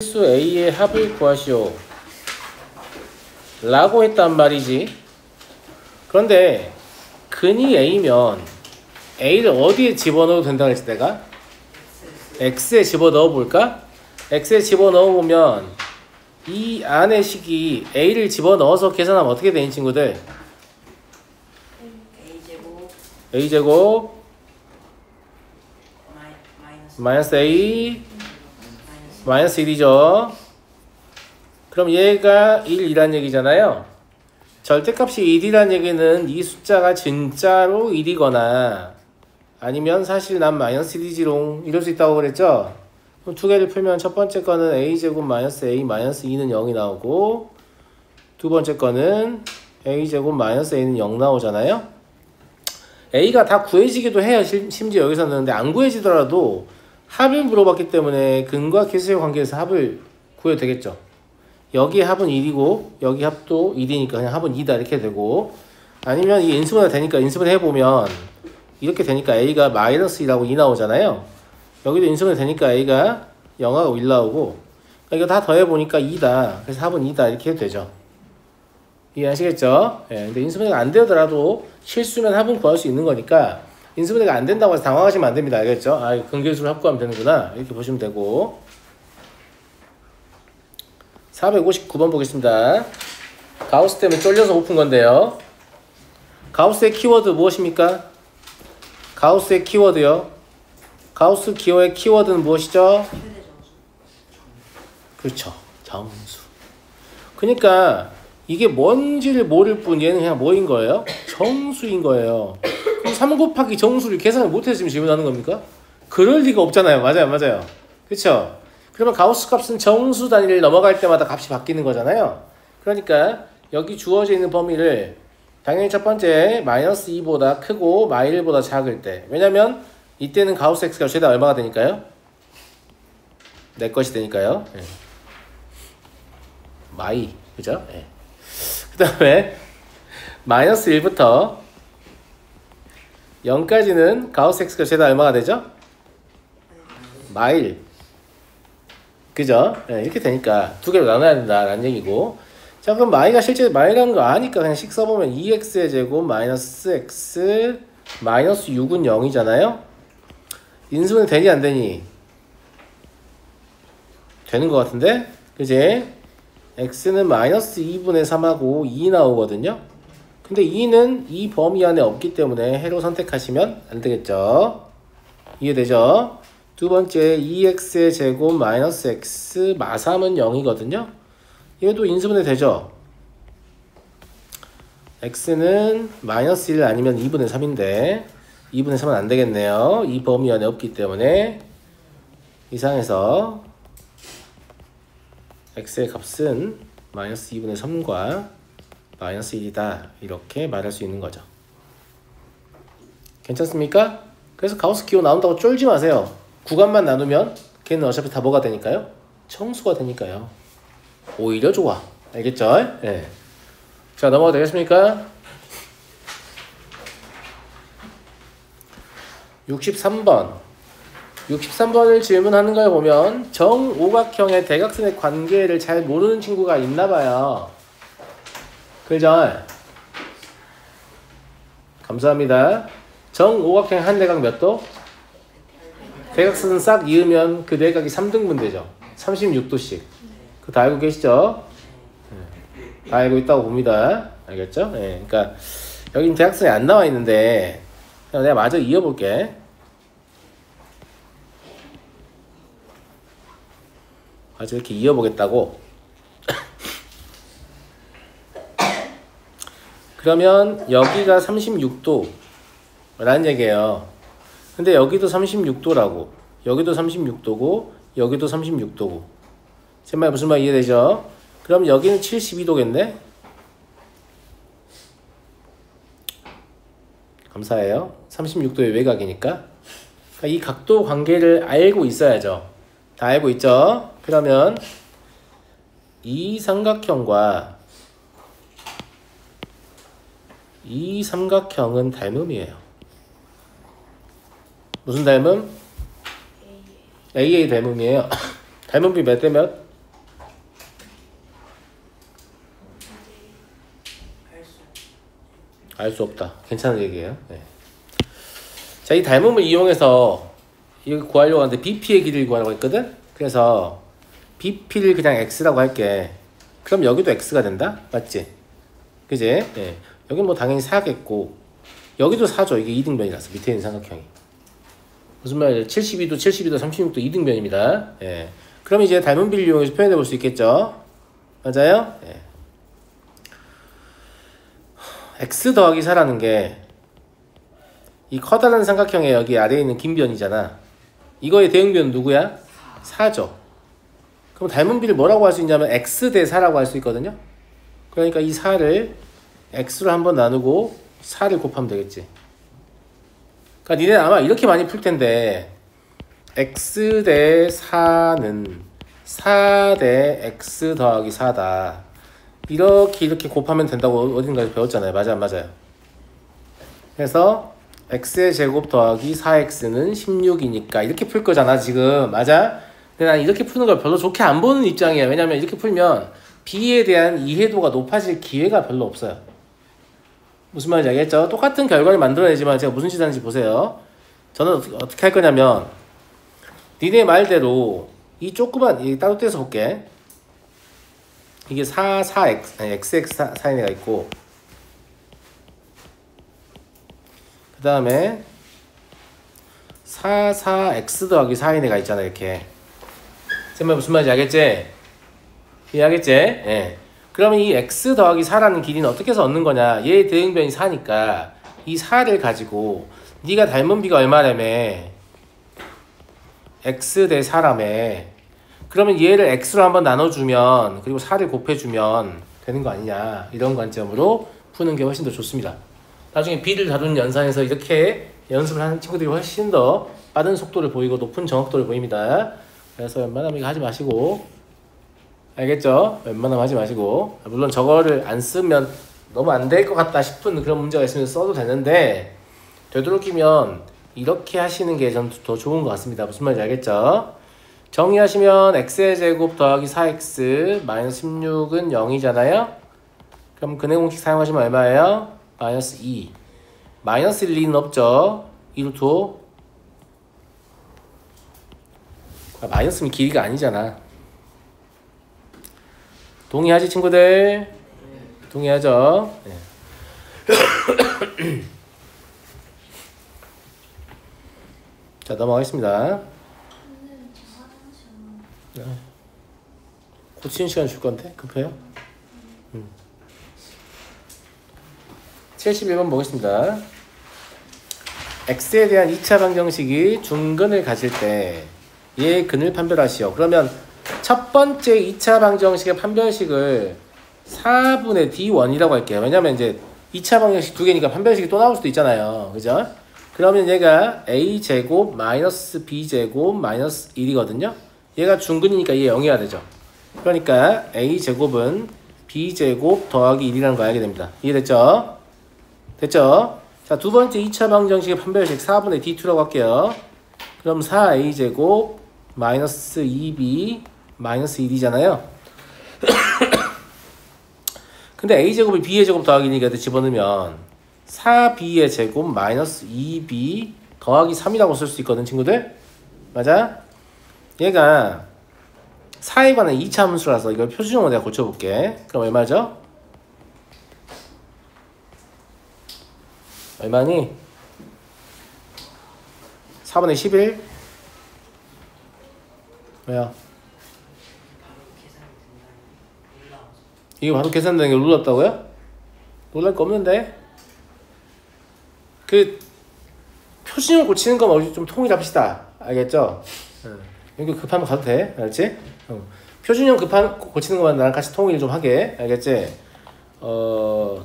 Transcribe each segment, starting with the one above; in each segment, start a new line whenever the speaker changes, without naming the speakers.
수 A의 합을 구하시오 라고 했단 말이지. 그런데 근이 A면 A를 어디에 집어넣어도 된다고 했을 때가 X에 집어넣어 볼까? X에 집어넣어 보면 이 안의 식이 A를 집어넣어서 계산하면 어떻게 되니 친구들? A제곱 마이너스 A 마이너스 1이죠. 그럼 얘가 1이란 얘기잖아요. 절대값이 1이란 얘기는 이 숫자가 진짜로 1이거나 아니면 사실 난 마이너스 1이지롱 이럴 수 있다고 그랬죠. 그럼 두 개를 풀면 첫 번째 거는 A제곱 마이너스 A 마이너스 2는 0이 나오고 두 번째 거는 A제곱 마이너스 A는 0 나오잖아요. A가 다 구해지기도 해요. 심지어 여기서는. 근데 안 구해지더라도 합을 물어봤기 때문에 근과 계수의 관계에서 합을 구해도 되겠죠. 여기 합은 1이고 여기 합도 1이니까 그냥 합은 2다 이렇게 되고, 아니면 이 인수분해 되니까 인수분해 해보면 이렇게 되니까 A가 마이너스 2라고 2 나오잖아요. 여기도 인수분해 되니까 A가 0하고 1 나오고, 이거 다 더해보니까 2다. 그래서 합은 2다 이렇게 해도 되죠. 이해하시겠죠? 예, 근데 인수분해가 안 되더라도 실수면 합은 구할 수 있는 거니까 인수분해가 안 된다고 해서 당황하시면 안 됩니다. 알겠죠? 아, 근계수를 합구하면 되는구나. 이렇게 보시면 되고. 459번 보겠습니다. 가우스 때문에 쫄려서 못 푼 건데요. 가우스의 키워드 무엇입니까? 가우스의 키워드요. 가우스 기호의 키워드는 무엇이죠? 그렇죠. 정수. 그러니까 이게 뭔지를 모를 뿐 얘는 그냥 뭐인 거예요? 정수인 거예요. 그럼 3 곱하기 정수를 계산을 못해서 지금 질문하는 겁니까? 그럴 리가 없잖아요. 맞아요. 그렇죠? 그러면 가우스 값은 정수 단위를 넘어갈 때마다 값이 바뀌는 거잖아요. 그러니까 여기 주어져 있는 범위를 당연히 첫 번째 마이너스 2보다 크고 마이 1보다 작을 때, 왜냐면 이때는 가우스 x가 최대 얼마가 되니까요? 내 것이 되니까요. 네. 마이, 그죠? 네. 그 다음에 마이너스 1부터 0까지는 가우스 x가 최대 얼마가 되죠? 마일. 그죠? 네, 이렇게 되니까 두 개로 나눠야 된다라는 얘기고. 자, 그럼 마이가 실제 마이라는 거 아니까 그냥 식 써보면 2x의 제곱 마이너스 x 마이너스 6은 0이잖아요. 인수분해 되니 안 되니? 되는 것 같은데? 그지? x는 마이너스 2분의 3하고 2 나오거든요. 근데 2는 이 범위 안에 없기 때문에 해로 선택하시면 안 되겠죠. 이해되죠? 두 번째 2x의 제곱 마이너스 x 마 3은 0이거든요. 얘도 인수분해 되죠. x는 마이너스 1 아니면 2분의 3인데 2분의 3은 안 되겠네요. 이 범위 안에 없기 때문에 이상해서 x의 값은 마이너스 2분의 3과 마이너스 1이다 이렇게 말할 수 있는 거죠. 괜찮습니까? 그래서 가우스 기호 나온다고 쫄지 마세요. 구간만 나누면 걔는 어차피 다 뭐가 되니까요? 정수가 되니까요. 오히려 좋아. 알겠죠? 네. 자, 넘어가도 되겠습니까? 63번. 63번을 질문하는 걸 보면 정오각형의 대각선의 관계를 잘 모르는 친구가 있나 봐요. 그죠? 감사합니다. 정오각형의 한 대각 몇 도? 대각선은 싹 이으면 그 대각이 3등분 되죠. 36도씩. 그거 다 알고 계시죠? 다 알고 있다고 봅니다. 알겠죠? 네, 그러니까 여기 대각선이 안 나와 있는데 내가 마저 이어볼게. 아주 이렇게 이어보겠다고. 그러면 여기가 36도 라는 얘기예요. 근데 여기도 36도라고, 여기도 36도고 여기도 36도고. 제 말 무슨 말 이해되죠? 그럼 여기는 72도겠네? 감사해요. 36도의 외곽이니까. 그러니까 이 각도 관계를 알고 있어야죠. 다 알고 있죠? 그러면 이 삼각형과 이 삼각형은 닮음이에요. 무슨 닮음? AA 닮음이에요. 닮음비 몇 대 몇? 알 수 없다. 괜찮은 얘기예요. 네. 자, 이 닮음을 이용해서 이거 구하려고 하는데 BP의 길이를 구하라고 했거든? 그래서 BP를 그냥 X라고 할게. 그럼 여기도 X가 된다? 맞지? 그지? 예. 여기 뭐 당연히 4겠고 여기도 4죠. 이게 2등변이라서 밑에 있는 삼각형이. 무슨 말이에요? 72도, 72도, 36도 2등변입니다. 예. 그럼 이제 닮은 비를 이용해서 표현해 볼 수 있겠죠? 맞아요? 예. X 더하기 4라는 게 이 커다란 삼각형의 여기 아래에 있는 긴 변이잖아. 이거의 대응변은 누구야? 4죠. 그럼 닮은 비를 뭐라고 할 수 있냐면 X 대 4라고 할 수 있거든요. 그러니까 이 4를 X로 한번 나누고 4를 곱하면 되겠지. 그러니까 니네 아마 이렇게 많이 풀 텐데 X 대 4는 4 대 X 더하기 4다. 이렇게 곱하면 된다고 어딘가에서 배웠잖아요. 맞아요, 맞아요. 그래서 X의 제곱 더하기 4X는 16이니까 이렇게 풀 거잖아 지금. 맞아? 근데 난 이렇게 푸는 걸 별로 좋게 안 보는 입장이야. 왜냐면 이렇게 풀면 B에 대한 이해도가 높아질 기회가 별로 없어요. 무슨 말인지 알겠죠? 똑같은 결과를 만들어내지만 제가 무슨 짓 하는지 보세요. 저는 어떻게 할 거냐면 니네 말대로 이 조그만 이 따로 떼서 볼게. 이게 4x 아니 XX 사인 애가 있고 그 다음에 4x 더하기 4인 애가 있잖아. 이렇게 쌤말 무슨 말인지 알겠지? 이해하겠지? 예. 그러면 이 x 더하기 4라는 길이는 어떻게 해서 얻는 거냐? 얘의 대응변이 4니까 이 4를 가지고 네가 닮은 비가 얼마라며? x 대 4라며. 그러면 얘를 x로 한번 나눠주면 그리고 4를 곱해주면 되는 거 아니냐. 이런 관점으로 푸는 게 훨씬 더 좋습니다. 나중에 b를 다루는 연산에서 이렇게 연습을 하는 친구들이 훨씬 더 빠른 속도를 보이고 높은 정확도를 보입니다. 그래서 웬만하면 이거 하지 마시고, 알겠죠? 웬만하면 하지 마시고, 물론 저거를 안 쓰면 너무 안 될 것 같다 싶은 그런 문제가 있으면 써도 되는데 되도록이면 이렇게 하시는 게 전 더 좋은 것 같습니다. 무슨 말인지 알겠죠? 정리하시면 x의 제곱 더하기 4x 마이너스 16은 0이잖아요? 그럼 근해 공식 사용하시면 얼마예요? 마이너스 2. 마이너스 1, 2는 없죠? 2루트 5. 마이너스는 길이가 아니잖아. 동의하지 친구들? 동의하죠? 네. 자, 넘어가겠습니다. 고치는 시간 줄 건데? 급해요? 71번 보겠습니다. x에 대한 2차 방정식이 중근을 가질 때 얘의 근을 판별하시오. 그러면 첫 번째 2차 방정식의 판별식을 4분의 d1이라고 할게요. 왜냐면 이제 2차 방정식 두 개니까 판별식이 또 나올 수도 있잖아요. 그죠? 그러면 얘가 a제곱 마이너스 b제곱 마이너스 1이거든요. 얘가 중근이니까 얘 0이어야 되죠. 그러니까 a제곱은 b제곱 더하기 1이라는 거 알게 됩니다. 이해됐죠? 됐죠? 자, 두 번째 2차 방정식의 판별식 4분의 d2라고 할게요. 그럼 4a제곱 마이너스 2b 마이너스 1이잖아요. 근데 a제곱이 b의 제곱 더하기 1이니까 집어넣으면 4b의 제곱 마이너스 2b 더하기 3이라고 쓸 수 있거든 친구들. 맞아? 얘가 4에 관한 2차 함수라서 이걸 표준형으로 내가 고쳐볼게. 그럼 얼마죠? 얼마니? 4분의 11? 왜요? 이게 바로 계산되는 게 놀랍다고요? 놀랄 거 없는데? 그 표준형 고치는 거 좀 통일합시다. 알겠죠? 여기 급하면 가도 돼. 알겠지? 표준형 고치는 것만 나랑 같이 통일 좀 하게. 알겠지?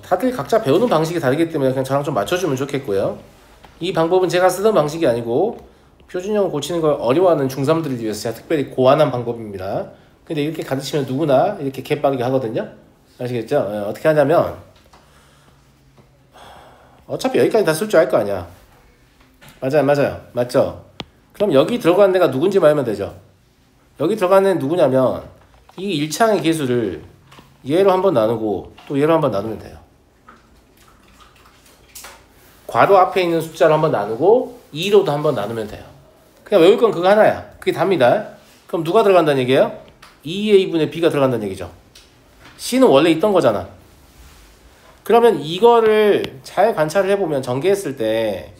다들 각자 배우는 방식이 다르기 때문에 그냥 저랑 좀 맞춰주면 좋겠고요. 이 방법은 제가 쓰던 방식이 아니고 표준형 고치는 걸 어려워하는 중3들을 위해서 제가 특별히 고안한 방법입니다. 근데 이렇게 가르치면 누구나 이렇게 개빠르게 하거든요. 아시겠죠? 어떻게 하냐면 어차피 여기까지 다 쓸 줄 알 거 아니야. 맞아요, 맞아요. 맞죠? 그럼 여기 들어가는 애가 누군지 말하면 되죠. 여기 들어가는 애는 누구냐면 이 1차항의 개수를 얘로 한번 나누고 또 얘로 한번 나누면 돼요. 괄호 앞에 있는 숫자로 한번 나누고 2로도 한번 나누면 돼요. 그냥 외울 건 그거 하나야. 그게 답니다. 그럼 누가 들어간다는 얘기예요? 2a분의 b가 들어간다는 얘기죠. c는 원래 있던 거잖아. 그러면 이거를 잘 관찰을 해보면 전개했을 때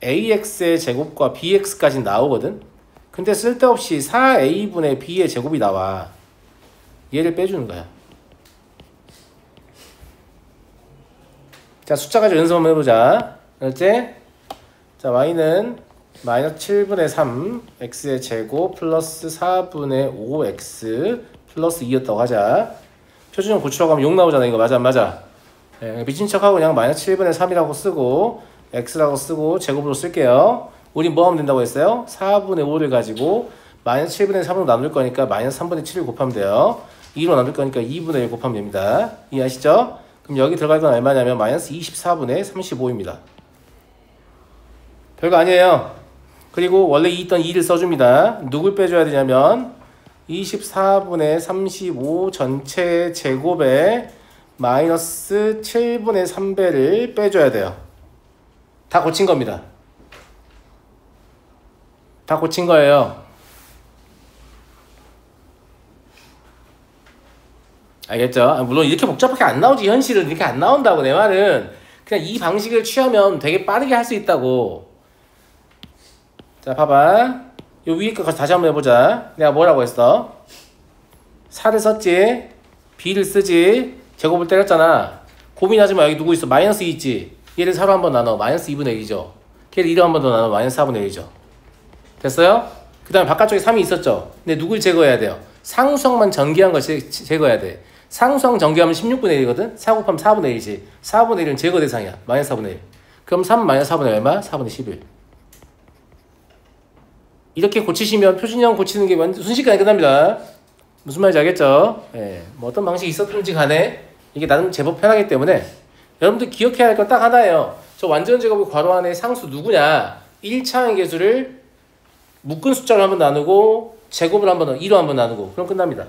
ax의 제곱과 bx까지 나오거든. 근데 쓸데없이 4a분의 b의 제곱이 나와. 얘를 빼주는 거야. 자, 숫자 가지고 연습 한번 해보자. 알았지? 자, y는 마이너스 7분의 3 x의 제곱 플러스 4분의 5x 플러스 2였다고 하자. 표준형 고치라고 하면 욕 나오잖아. 이거 맞아 안 맞아? 네, 미친 척하고 그냥 마이너스 7분의 3이라고 쓰고 x라고 쓰고 제곱으로 쓸게요. 우리 뭐 하면 된다고 했어요? 4분의 5를 가지고 마이너스 7분의 3으로 나눌 거니까 마이너스 3분의 7을 곱하면 돼요. 2로 나눌 거니까 2분의 1 곱하면 됩니다. 이해하시죠? 그럼 여기 들어갈 건 얼마냐면 마이너스 24분의 35입니다. 별거 아니에요. 그리고 원래 있던 2를 써줍니다. 누굴 빼줘야 되냐면 24분의 35 전체 제곱에 마이너스 7분의 3배를 빼줘야 돼요. 다 고친 겁니다. 다 고친 거예요. 알겠죠? 물론 이렇게 복잡하게 안 나오지. 현실은 이렇게 안 나온다고. 내 말은 그냥 이 방식을 취하면 되게 빠르게 할 수 있다고. 자, 봐봐. 요 위에 거 다시 한번 해보자. 내가 뭐라고 했어? 4를 썼지, b를 쓰지, 제곱을 때렸잖아. 고민하지 마. 여기 누구 있어? 마이너스 2 있지? 얘를 4로 한번 나눠. 마이너스 2분의 1이죠. 걔를 2로 한번 더 나눠. 마이너스 4분의 1이죠. 됐어요? 그 다음에 바깥쪽에 3이 있었죠? 근데 누굴 제거해야 돼요? 상수항만 전개한 걸 제거해야 돼. 상수항 전개하면 16분의 1이거든? 4 곱하면 4분의 1이지. 4분의 1은 제거 대상이야. 마이너스 4분의 1. 그럼 3 마이너스 4분의 얼마? 4분의 11. 이렇게 고치시면 표준형 고치는 게 완전 순식간에 끝납니다. 무슨 말인지 알겠죠? 예, 뭐 어떤 방식이 있었든지 간에 이게 나름 제법 편하기 때문에 여러분들 기억해야 할 건 딱 하나예요. 저 완전 제곱의 괄호 안에 상수 누구냐? 1차항의 개수를 묶은 숫자로 한번 나누고 제곱을 한번 2로 한번 나누고 그럼 끝납니다.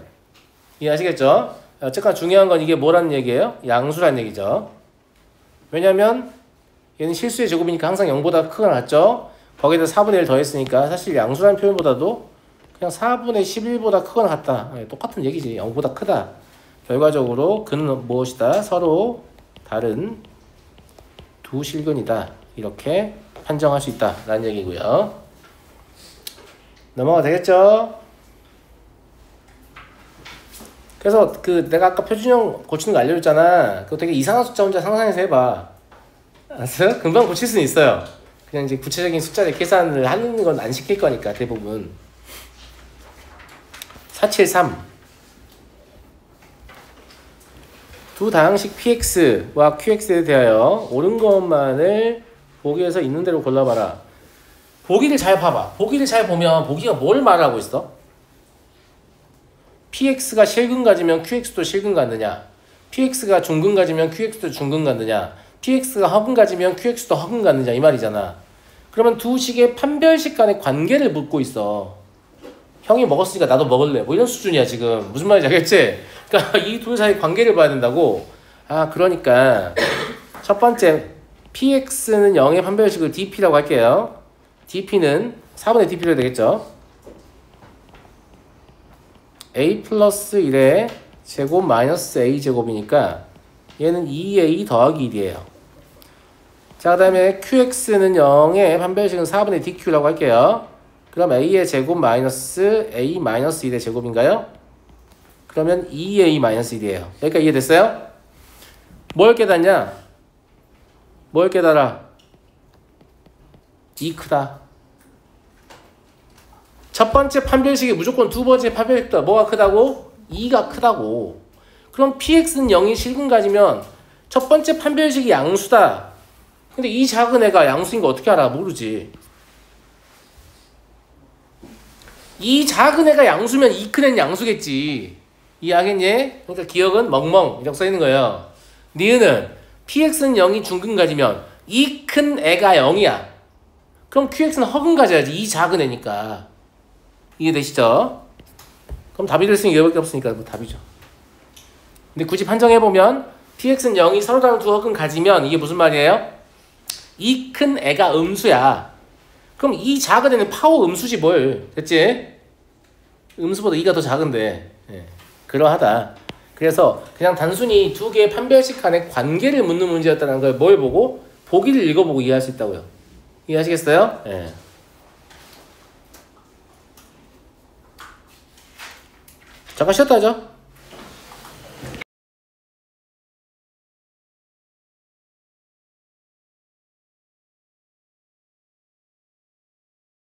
이해하시겠죠? 어쨌거나 중요한 건 이게 뭐라는 얘기예요? 양수라는 얘기죠. 왜냐면 얘는 실수의 제곱이니까 항상 0보다 크거나 같죠? 거기에다 4분의 1 더했으니까 사실 양수라는 표현보다도 그냥 4분의 11보다 크거나 같다. 똑같은 얘기지. 0보다 크다. 결과적으로 그는 무엇이다? 서로 다른 두 실근이다. 이렇게 판정할 수 있다. 라는 얘기고요. 넘어가 되겠죠? 그래서 내가 아까 표준형 고치는 거 알려줬잖아. 그거 되게 이상한 숫자 혼자 상상해서 해봐. 알았어요? 금방 고칠 수는 있어요. 그냥 이제 구체적인 숫자를 계산을 하는 건 안 시킬 거니까 대부분. 473 두 다항식 px와 qx에 대하여 옳은 것만을 보기에서 있는 대로 골라봐라. 보기를 잘 봐봐. 보기를 잘 보면 보기가 뭘 말하고 있어? px가 실근 가지면 qx도 실근 갖느냐, px가 중근 가지면 qx도 중근 갖느냐, px가 허근 가지면 qx도 허근 갖느냐 이 말이잖아. 그러면 두 식의 판별식 간의 관계를 묻고 있어. 형이 먹었으니까 나도 먹을래. 뭐 이런 수준이야 지금. 무슨 말인지 알겠지? 그러니까 이 둘 사이 관계를 봐야 된다고. 그러니까 첫 번째 px는 0의 판별식을 dp라고 할게요. dp는 4분의 dp로 해야 되겠죠. a 플러스 1의 제곱 마이너스 a 제곱이니까 얘는 2a 더하기 1이에요. 자, 그 다음에 qx는 0의 판별식은 4분의 dq라고 할게요. 그럼 a의 제곱 마이너스 a 마이너스 1의 제곱인가요? 그러면 2a 마이너스 1이에요. 여기까지 이해됐어요? 뭘 깨닫냐? 뭘 깨달아? 2 크다. 첫 번째 판별식이 무조건 두 번째 판별식보다 뭐가 크다고? 2가 크다고. 그럼 px는 0이 실근 가지면 첫 번째 판별식이 양수다. 근데 이 작은 애가 양수인 거 어떻게 알아? 모르지. 이 작은 애가 양수면 이 큰 애는 양수겠지. 이해하겠니? 그러니까 기억은 멍멍 이렇게 써있는 거예요. 니은은 px는 0이 중근 가지면 이 큰 애가 0이야. 그럼 qx는 허근 가져야지. 이 작은 애니까. 이해되시죠? 그럼 답이 될 수 있는 게 이거밖에 없으니까 뭐 답이죠. 근데 굳이 판정해보면 px는 0이 서로 다른 두 허근 가지면 이게 무슨 말이에요? 이 큰 애가 음수야. 그럼 이 작은 애는 파워 음수지 뭘. 됐지? 음수보다 2가 더 작은데. 예. 그러하다. 그래서 그냥 단순히 두 개의 판별식 간의 관계를 묻는 문제였다는 걸 뭘 보고? 보기를 읽어보고 이해할 수 있다고요. 이해하시겠어요? 예. 잠깐 쉬었다 하죠.